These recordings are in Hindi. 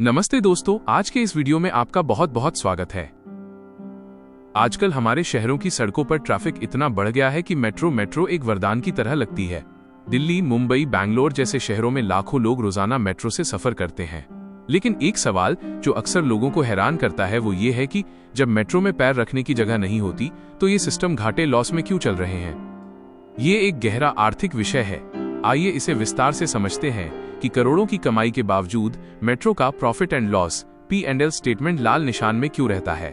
नमस्ते दोस्तों, आज के इस वीडियो में आपका बहुत बहुत स्वागत है। आजकल हमारे शहरों की सड़कों पर ट्रैफिक इतना बढ़ गया है कि मेट्रो एक वरदान की तरह लगती है। दिल्ली, मुंबई, बैंगलोर जैसे शहरों में लाखों लोग रोजाना मेट्रो से सफर करते हैं। लेकिन एक सवाल जो अक्सर लोगों को हैरान करता है वो ये है कि जब मेट्रो में पैर रखने की जगह नहीं होती तो ये सिस्टम घाटे लॉस में क्यों चल रहे हैं। ये एक गहरा आर्थिक विषय है। आइए इसे विस्तार से समझते हैं कि करोड़ों की कमाई के बावजूद मेट्रो का profit and loss P&L statement लाल निशान में क्यों रहता है।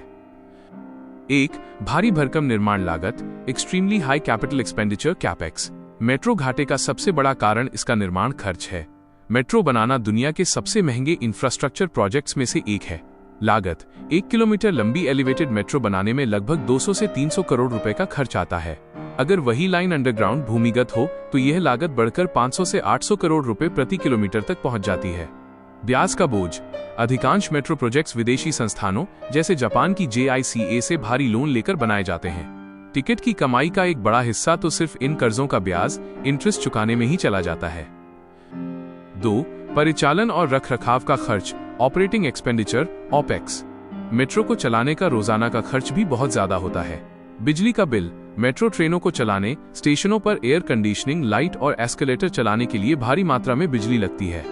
एक, भारी भरकम निर्माण लागत, extremely high capital expenditure capex. Metro घाटे का सबसे बड़ा कारण इसका निर्माण खर्च है। मेट्रो बनाना दुनिया के सबसे महंगे इंफ्रास्ट्रक्चर प्रोजेक्ट्स में से एक है। लागत, 1 किलोमीटर लंबी एलिवेटेड मेट्रो बनाने में लगभग 200 से 300 करोड़ रुपए का खर्च आता है। अगर वही लाइन अंडरग्राउंड भूमिगत हो तो यह लागत बढ़कर 500 से 800 करोड़ रुपए प्रति किलोमीटर तक पहुंच जाती है। ब्याज का बोझ, अधिकांश मेट्रो प्रोजेक्ट्स विदेशी संस्थानों जैसे जापान की JICA से भारी लोन लेकर बनाए जाते हैं। टिकट की कमाई का एक बड़ा हिस्सा तो सिर्फ इन कर्जों का ब्याज इंटरेस्ट चुकाने में ही चला जाता है। 2, परिचालन और रखरखाव का खर्च, ऑपरेटिंग एक्सपेंडिचर OPEX। मेट्रो को चलाने का रोजाना का खर्च भी बहुत ज्यादा होता है। बिजली का बिल, मेट्रो ट्रेनों को चलाने, स्टेशनों पर एयर कंडीशनिंग, लाइट और एस्केलेटर चलाने के लिए भारी मात्रा में बिजली लगती है।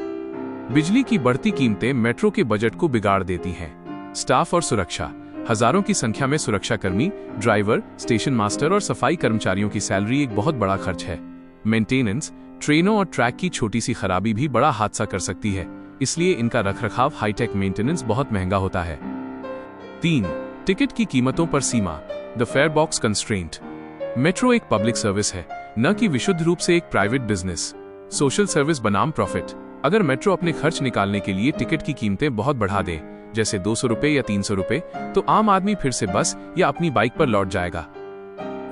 बिजली की बढ़ती कीमतें मेट्रो के बजट को बिगाड़ देती हैं। स्टाफ और सुरक्षा, हजारों की संख्या में सुरक्षाकर्मी, ड्राइवर, स्टेशन मास्टर और सफाई कर्मचारियों की सैलरी एक बहुत बड़ा खर्च है। मेंटेनेंस, ट्रेनों और ट्रैक की छोटी सी खराबी भी बड़ा हादसा कर सकती है, इसलिए इनका रखरखाव हाईटेक मेंटेनेंस बहुत महंगा होता है। 3, टिकट की कीमतों पर सीमा, the fare box constraint. Metro एक पब्लिक सर्विस है, न कि विशुद्ध रूप से एक प्राइवेट बिजनेस। सोशल सर्विस बनाम प्रॉफिट। अगर मेट्रो अपने खर्च निकालने के लिए टिकट की कीमतें बहुत बढ़ा दे, जैसे 200 रुपए या 300 रुपए, तो आम आदमी फिर से बस या अपनी बाइक पर लौट जाएगा।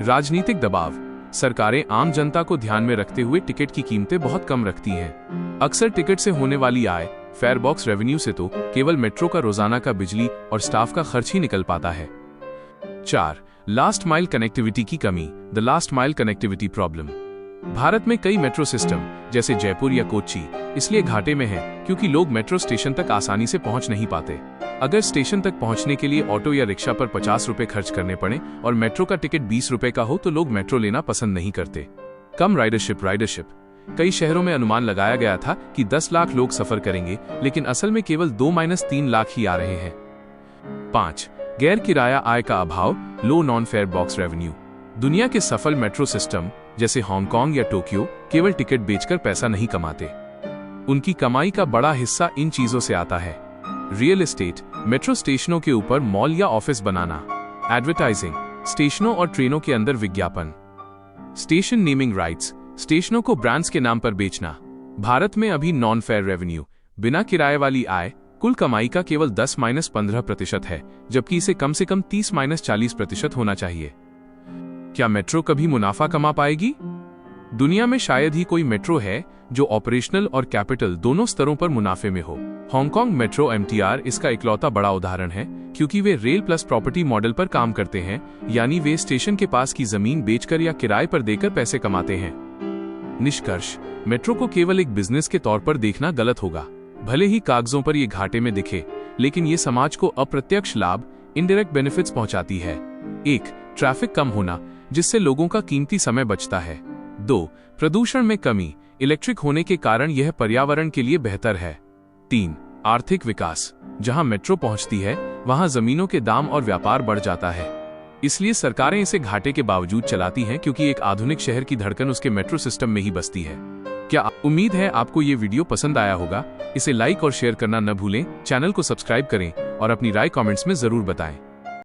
राजनीतिक दबाव, सरकारें आम जनता को ध्यान में रखते हुए टिकट की कीमतें बहुत कम रखती हैं। अक्सर टिकट से होने वाली आय, फेयर बॉक्स रेवेन्यू से तो केवल मेट्रो का रोजाना का बिजली और स्टाफ का खर्च ही निकल पाता है। 4, लास्ट माइल कनेक्टिविटी की कमी, the last mile connectivity problem. Bharat में कई मेट्रो सिस्टम जैसे जयपुर या कोच्चि इसलिए घाटे में है क्योंकि लोग मेट्रो स्टेशन तक आसानी से पहुंच नहीं पाते। अगर स्टेशन तक पहुंचने के लिए ऑटो या रिक्शा पर 50 रुपए खर्च करने पड़े और मेट्रो का टिकट 20 रुपए का हो तो लोग मेट्रो लेना पसंद नहीं करते। कम राइडरशिप, कई शहरों में अनुमान लगाया गया था कि 10 लाख लोग सफर करेंगे, लेकिन असल में केवल 2-3 लाख ही आ रहे हैं। 5, गैर किराया आय का अभाव, लो नॉन फेयर बॉक्स रेवेन्यू। दुनिया के सफल मेट्रो सिस्टम जैसे हांगकांग या टोक्यो केवल टिकट बेचकर पैसा नहीं कमाते। उनकी कमाई का बड़ा हिस्सा इन चीजों से आता है। रियल एस्टेट, मेट्रो स्टेशनों के ऊपर मॉल या ऑफिस बनाना। एडवर्टाइजिंग, स्टेशनों और ट्रेनों के अंदर विज्ञापन। स्टेशन नेमिंग राइट्स, स्टेशनों को ब्रांड्स के नाम पर बेचना। भारत में अभी नॉन फेयर रेवेन्यू, बिना किराए वाली आय, कुल कमाई का केवल 10-15% है, जबकि इसे कम से कम 30-40% होना चाहिए। क्या मेट्रो कभी मुनाफा कमा पाएगी? दुनिया में शायद ही कोई मेट्रो है जो ऑपरेशनल और कैपिटल दोनों स्तरों पर मुनाफे में हो। हांगकांग मेट्रो MTR इसका इकलौता बड़ा उदाहरण है, क्योंकि वे रेल प्लस प्रॉपर्टी मॉडल पर काम करते हैं, यानी वे स्टेशन के पास की जमीन बेचकर या किराए पर देकर पैसे कमाते हैं। निष्कर्ष, मेट्रो को केवल एक बिजनेस के तौर पर देखना गलत होगा। भले ही कागजों पर ये घाटे में दिखे, लेकिन ये समाज को अप्रत्यक्ष लाभ, इनडायरेक्ट बेनिफिट्स पहुंचाती है। 1, ट्रैफिक कम होना, जिससे लोगों का कीमती समय बचता है। 2, प्रदूषण में कमी, इलेक्ट्रिक होने के कारण यह पर्यावरण के लिए बेहतर है। 3, आर्थिक विकास, जहां मेट्रो पहुंचती है वहां जमीनों के दाम और व्यापार बढ़ जाता है। इसलिए सरकारें इसे घाटे के बावजूद चलाती हैं, क्योंकि एक आधुनिक शहर की धड़कन उसके मेट्रो सिस्टम में ही बसती है। क्या उम्मीद है आपको ये वीडियो पसंद आया होगा। इसे लाइक और शेयर करना न भूलें, चैनल को सब्सक्राइब करें और अपनी राय कमेंट्स में जरूर बताएं।